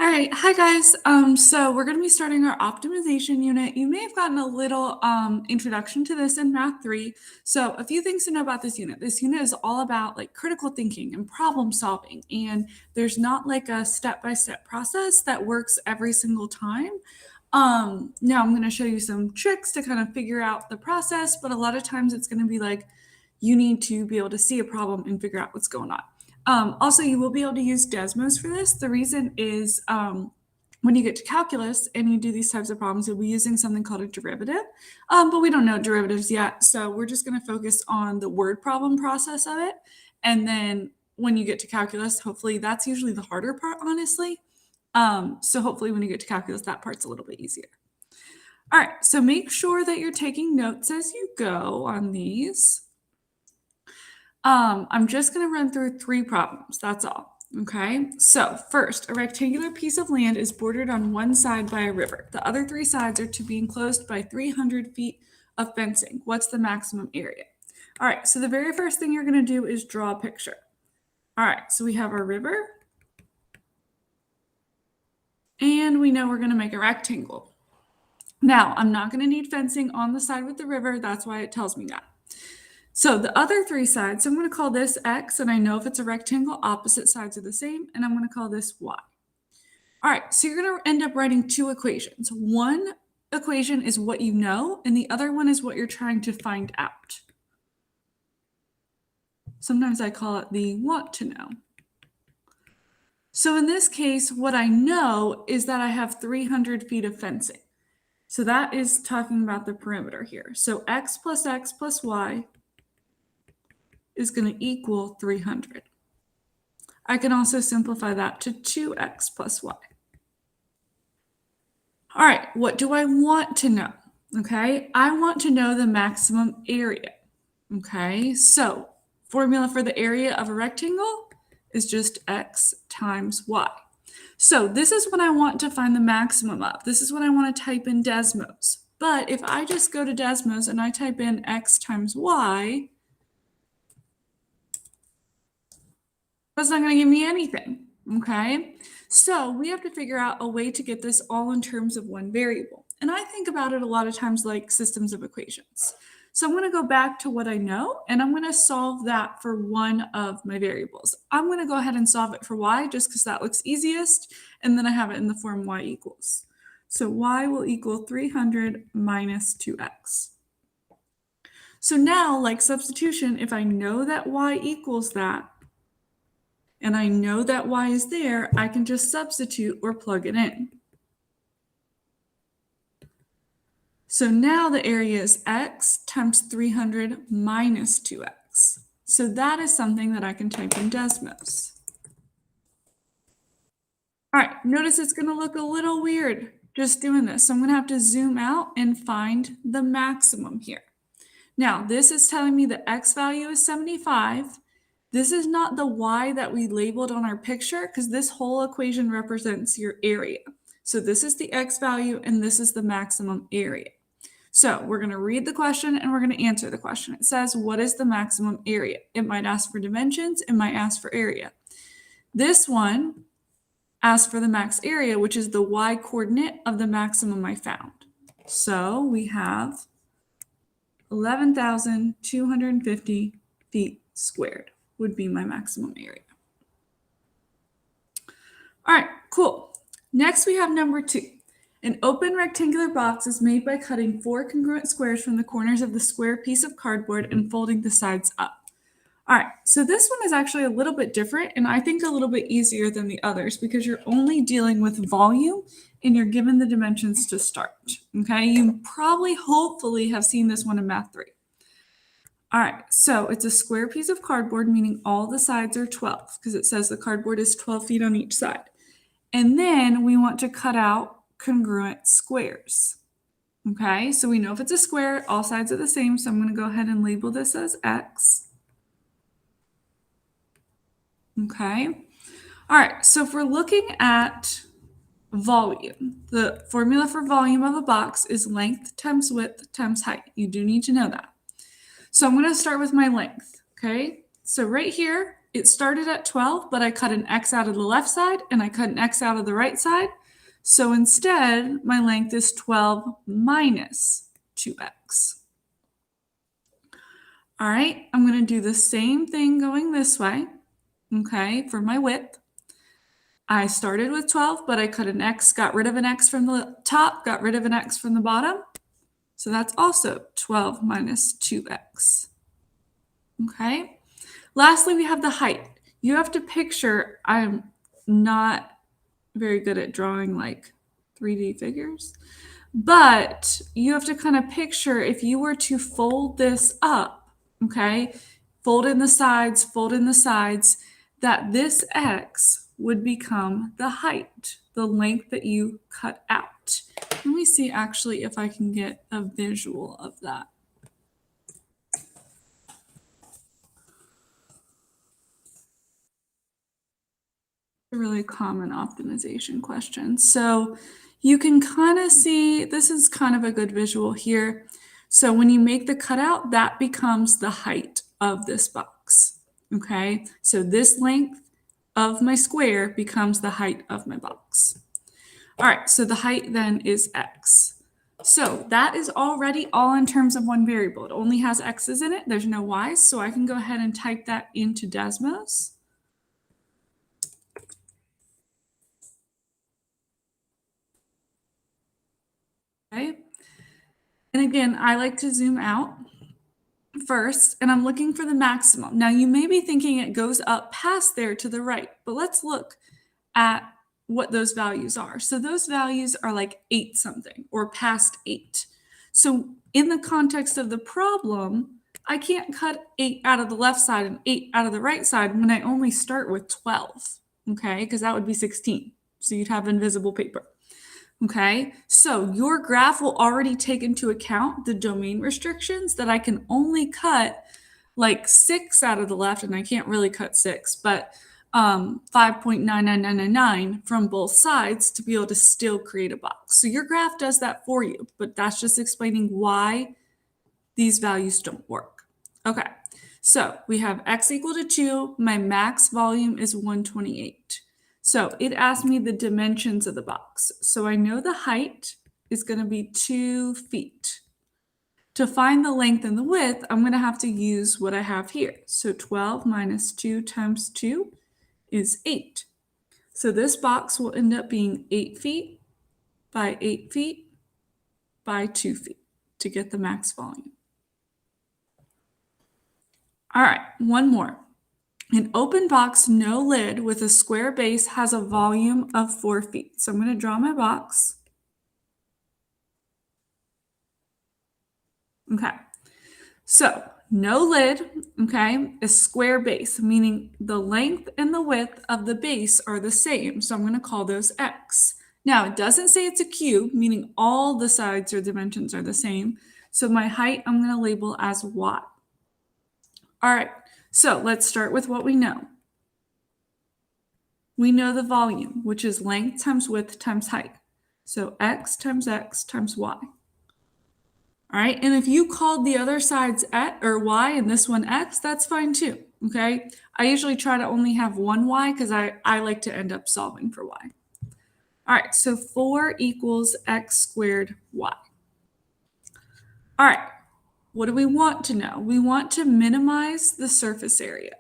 All right, hi guys. So we're going to be starting our optimization unit. You may have gotten a little introduction to this in Math 3. So a few things to know about this unit. This unit is all about like critical thinking and problem solving, and there's not like a step-by-step process that works every single time. Now I'm going to show you some tricks to kind of figure out the process, but a lot of times it's going to be like you need to be able to see a problem and figure out what's going on. Also, you will be able to use Desmos for this. The reason is when you get to calculus and you do these types of problems, you'll be using something called a derivative, but we don't know derivatives yet. So we're just going to focus on the word problem process of it. And then when you get to calculus, hopefully that's usually the harder part, honestly. So hopefully when you get to calculus, that part's a little bit easier. All right, so make sure that you're taking notes as you go on these. I'm just going to run through 3 problems. That's all. Okay. So first, a rectangular piece of land is bordered on one side by a river. The other 3 sides are to be enclosed by 300 feet of fencing. What's the maximum area? All right. So the very first thing you're going to do is draw a picture. All right. So we have our river. And we know we're going to make a rectangle. Now, I'm not going to need fencing on the side with the river. That's why it tells me that. So the other 3 sides, so I'm going to call this X, and I know if it's a rectangle, opposite sides are the same, and I'm going to call this Y. All right, so you're going to end up writing 2 equations. One equation is what you know, and the other one is what you're trying to find out. Sometimes I call it the want to know. So in this case, what I know is that I have 300 feet of fencing. So that is talking about the perimeter here. So X plus Y is going to equal 300. I can also simplify that to 2x plus y. All right, what do I want to know? Okay, I want to know the maximum area. Okay, so formula for the area of a rectangle is just x times y. So this is what I want to find the maximum of. This is what I want to type in Desmos. But if I just go to Desmos and I type in x times y, that's not going to give me anything, okay? So we have to figure out a way to get this all in terms of one variable. And I think about it a lot of times like systems of equations. So I'm going to go back to what I know, and I'm going to solve that for one of my variables. I'm going to go ahead and solve it for y just because that looks easiest, and then I have it in the form y equals. So y will equal 300 minus 2x. So now, like substitution, if I know that y equals that, and I know that y is there, I can just substitute or plug it in. So now the area is x times 300 minus 2x. So that is something that I can type in Desmos. All right, notice it's going to look a little weird just doing this. So I'm going to have to zoom out and find the maximum here. Now, this is telling me the x value is 75. This is not the y that we labeled on our picture because this whole equation represents your area. So this is the x value and this is the maximum area. So we're going to read the question and we're going to answer the question. It says, what is the maximum area? It might ask for dimensions. It might ask for area. This one asks for the max area, which is the y coordinate of the maximum I found. So we have 11,250 feet squared would be my maximum area. All right, cool. Next we have number 2. An open rectangular box is made by cutting 4 congruent squares from the corners of the square piece of cardboard and folding the sides up. All right, so this one is actually a little bit different and I think a little bit easier than the others because you're only dealing with volume and you're given the dimensions to start. Okay, you probably, hopefully have seen this one in Math 3. All right, so it's a square piece of cardboard, meaning all the sides are 12 because it says the cardboard is 12 feet on each side. And then we want to cut out congruent squares. Okay, so we know if it's a square, all sides are the same. So I'm going to go ahead and label this as X. Okay, all right, so if we're looking at volume, the formula for volume of a box is length times width times height. You do need to know that. So I'm going to start with my length, okay? So right here, it started at 12, but I cut an X out of the left side and I cut an X out of the right side. So instead, my length is 12 minus 2X. All right, I'm going to do the same thing going this way, okay, for my width. I started with 12, but I cut an X, got rid of an X from the top, got rid of an X from the bottom. So that's also 12 minus 2X. Okay. Lastly, we have the height. You have to picture, I'm not very good at drawing like 3D figures, but you have to kind of picture if you were to fold this up, okay, fold in the sides, that this X would become the height, the length that you cut out. Let me see actually if I can get a visual of that. A really common optimization question. So you can kind of see, this is kind of a good visual here. So when you make the cutout, that becomes the height of this box. Okay, so this length of my square becomes the height of my box. All right, so the height then is X. So that is already all in terms of one variable. It only has X's in it. There's no Y's. So I can go ahead and type that into Desmos. Okay. And again, I like to zoom out first, and I'm looking for the maximum. Now you may be thinking it goes up past there to the right, but let's look at what those values are. So those values are like 8 something or past 8. So in the context of the problem, I can't cut 8 out of the left side and 8 out of the right side when I only start with 12, okay? Because that would be 16. So you'd have invisible paper. Okay, so your graph will already take into account the domain restrictions that I can only cut like 6 out of the left, and I can't really cut 6, but 5.99999 from both sides to be able to still create a box. So your graph does that for you, but that's just explaining why these values don't work. Okay, so we have X equal to 2. My max volume is 128. So it asked me the dimensions of the box. So I know the height is going to be 2 feet. To find the length and the width, I'm going to have to use what I have here. So 12 minus 2 times 2 is 8. So this box will end up being 8 feet by 8 feet by 2 feet to get the max volume. All right, one more. An open box, no lid, with a square base has a volume of 4 feet. So I'm going to draw my box. Okay. So no lid, okay, a square base, meaning the length and the width of the base are the same. So I'm going to call those X. Now, it doesn't say it's a cube, meaning all the sides or dimensions are the same. So my height, I'm going to label as Y. All right. So let's start with what we know. We know the volume, which is length times width times height. So X times Y. All right, and if you called the other sides X or Y and this one X, that's fine too, okay? I usually try to only have one Y because I like to end up solving for Y. All right, so 4 equals X squared Y. All right, what do we want to know? We want to minimize the surface area.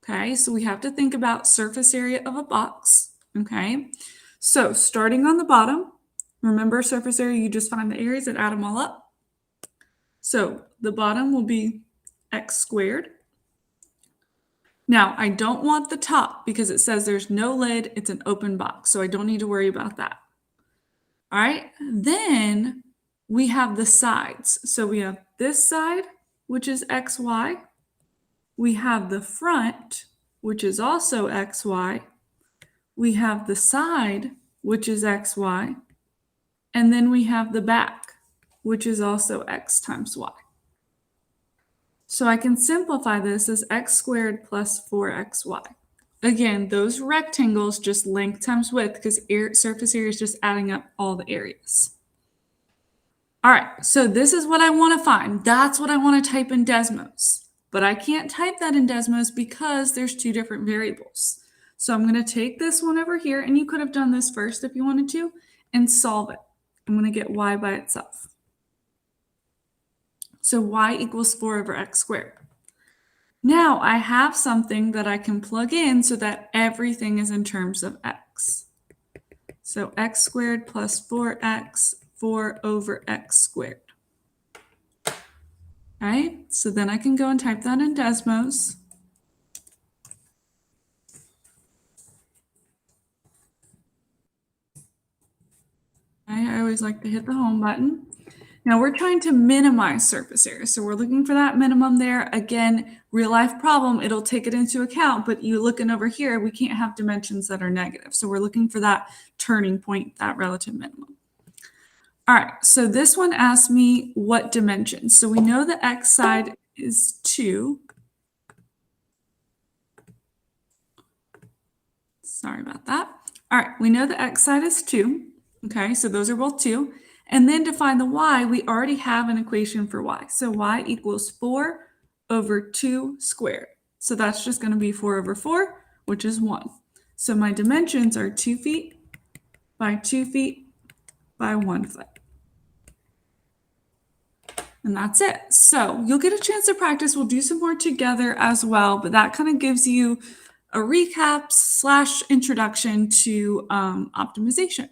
Okay, so we have to think about surface area of a box, okay? So starting on the bottom, remember surface area, you just find the areas and add them all up. So the bottom will be X squared. Now, I don't want the top because it says there's no lid, it's an open box, so I don't need to worry about that. All right, then we have the sides. So we have this side, which is XY. We have the front, which is also XY. We have the side, which is XY. And then we have the back, which is also X times Y. So I can simplify this as X squared plus 4XY. Again, those rectangles just length times width because surface area is just adding up all the areas. All right, so this is what I want to find. That's what I want to type in Desmos. but I can't type that in Desmos because there's two different variables. So I'm going to take this one over here, and you could have done this first if you wanted to, and solve it. I'm going to get y by itself. So y equals 4 over x squared. Now I have something that I can plug in so that everything is in terms of x. So x squared plus 4x, 4 over x squared. All right, so then I can go and type that in Desmos. I always like to hit the home button. Now we're trying to minimize surface area. So we're looking for that minimum there. Again, real life problem, it'll take it into account, but you looking over here, we can't have dimensions that are negative. So we're looking for that turning point, that relative minimum. All right, so this one asks me what dimension. So we know the x side is 2. Sorry about that. All right, we know the x side is 2. Okay, so those are both 2. And then to find the y, we already have an equation for y. So y equals 4 over 2 squared. So that's just going to be 4 over 4, which is 1. So my dimensions are 2 feet by 2 feet by 1 foot. And that's it. So you'll get a chance to practice. We'll do some more together as well, but that kind of gives you a recap / introduction to optimization.